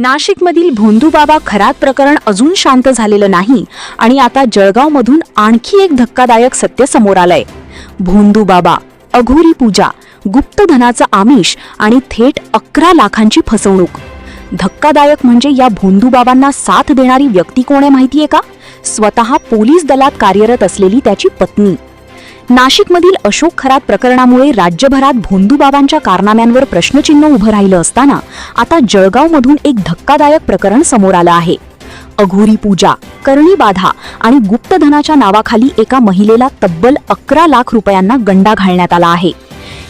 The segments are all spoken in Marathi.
नाशिकमधील भोंदूबाबा खरात प्रकरण अजून शांत झालेलं नाही आणि आता जळगावमधून आणखी एक धक्कादायक सत्य समोर आलंय। भोंदूबाबा, अघोरी पूजा, गुप्तधनाचं आमिष आणि थेट 11 लाखांची फसवणूक। धक्कादायक म्हणजे या भोंदूबाबांना साथ देणारी व्यक्ती कोण आहे माहितीये का? स्वतः पोलीस दलात कार्यरत असलेली त्याची पत्नी। नाशिकमधील अशोक खरात प्रकरणामुळे राज्यभरात भोंदूबाबांच्या कारनाम्यांवर प्रश्नचिन्ह उभं राहिलं असताना आता जळगावमधून एक धक्कादायक प्रकरण समोर आलं आहे। अघोरी पूजा, करणी बाधा आणि गुप्तधनाच्या नावाखाली एका महिलेला तब्बल 11 लाख रुपयांना गंडा घालण्यात आला आहे।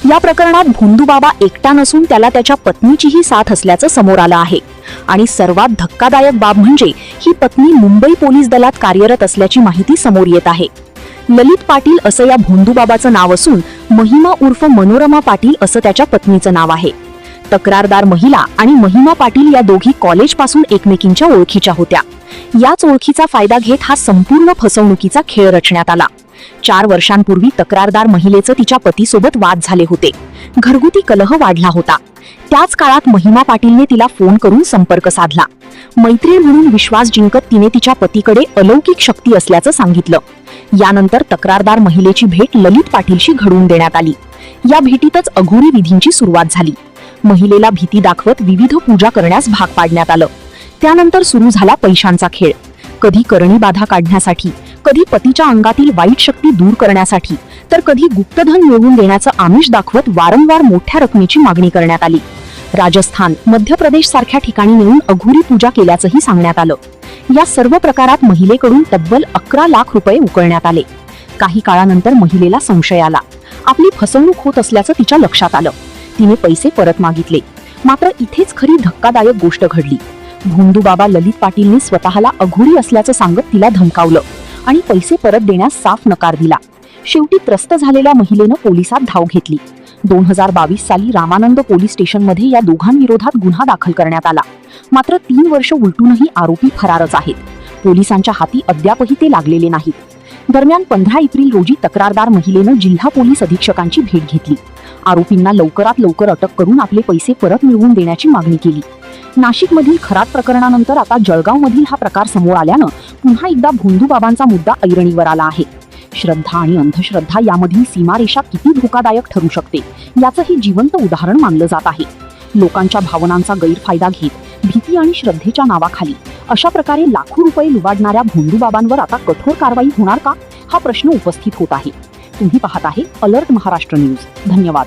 या प्रकरणात भोंदूबाबा एकटा नसून त्याला त्याच्या पत्नीचीही साथ असल्याचं समोर आलं आहे आणि सर्वात धक्कादायक बाब म्हणजे ही पत्नी मुंबई पोलीस दलात कार्यरत असल्याची माहिती समोर येत आहे। ललित पाटील असं या भोंदूबाबाचं नाव असून महिमा उर्फ मनोरमा पाटील असं त्याच्या पत्नीचं नाव आहे। तक्रारदार महिला आणि महिमा पाटील या दोघी कॉलेजपासून एकमेकींच्या ओळखीच्या होत्या। याच ओळखीचा फायदा घेत हा संपूर्ण फसवणुकीचा खेळ रचण्यात आला। 4 वर्षांपूर्वी तक्रारदार महिलेचं तिच्या पतीसोबत वाद झाले होते। घरगुती कलह वाढला होता। त्याच काळात महिमा पाटीलने तिला फोन करून संपर्क साधला। मैत्रीण म्हणून विश्वास जिंकत तिने तिच्या पतीकडे अलौकिक शक्ती असल्याचं सांगितलं। यानंतर तक्रारदार महिलेची भेट ललित पाटीलशी घडवून देण्यात आली। या भेटीतच अघोरी विधींची सुरुवात झाली। महिलेला भीती दाखवत विविध पूजा करण्यास भाग पाडण्यात आलं। त्यानंतर सुरू झाला पैशांचा खेळ। कधी करणी बाधा काढण्यासाठी, कधी पतीच्या अंगातील वाईट शक्ती दूर करण्यासाठी, तर कधी गुप्तधन मिळवून देण्याचं आमिष दाखवत वारंवार मोठ्या रकमेची मागणी करण्यात आली। राजस्थान, मध्य प्रदेश सारख्या ठिकाणी नेऊन अघोरी पूजा केल्याचंही सांगण्यात आलं। या सर्व प्रकारात महिलेकडून तब्बल 11 लाख रुपये उकळण्यात आले। काही काळानंतर महिलेला संशय आला। आपली फसवणूक होत असल्याचं तिच्या लक्षात आलं। तिने पैसे परत मागितले। मात्र इथेच खरी धक्कादायक गोष्ट घडली। भोंदूबाबा ललित पाटीलने स्वतःला अघोरी असल्याचं सांगत तिला धमकावलं आणि पैसे परत देण्यास साफ नकार दिला। शेवटी त्रस्त झालेल्या महिलेनं पोलिसात धाव घेतली। 2022 साली रामानंद पोलीस स्टेशनमध्ये या दोघांविरोधात गुन्हा दाखल करण्यात आला। मात्र 3 वर्ष उलटूनही आरोपी फरारच आहेत। पोलिसांच्या हाती अद्यापही ते लागलेले नाहीत। दरम्यान 15 एप्रिल रोजी तक्रारदार महिलेनं जिल्हा पोलीस अधीक्षकांची भेट घेतली। आरोपींना लवकरात लवकर अटक करून आपले पैसे परत मिळवून देण्याची मागणी केली। नाशिकमधील खरात प्रकरणानंतर आता जळगावमधील हा प्रकार समोर आल्यानं पुन्हा एकदा भोंदूबाबांचा मुद्दा ऐरणीवर आला आहे। श्रद्धा आणि अंधश्रद्धा यामधील सीमारेषा किती धोकादायक ठरू शकते याचं हे जिवंत उदाहरण मानलं जात आहे। लोकांच्या भावनांचा गैरफायदा घेत भीती आणि श्रद्धेच्या नावाखाली अशा प्रकारे लाखो रुपये लुबाडणाऱ्या भोंदूबाबांवर आता कठोर कारवाई होणार का, हा प्रश्न उपस्थित होत आहे। तुम्ही पाहत आहे अलर्ट महाराष्ट्र न्यूज। धन्यवाद।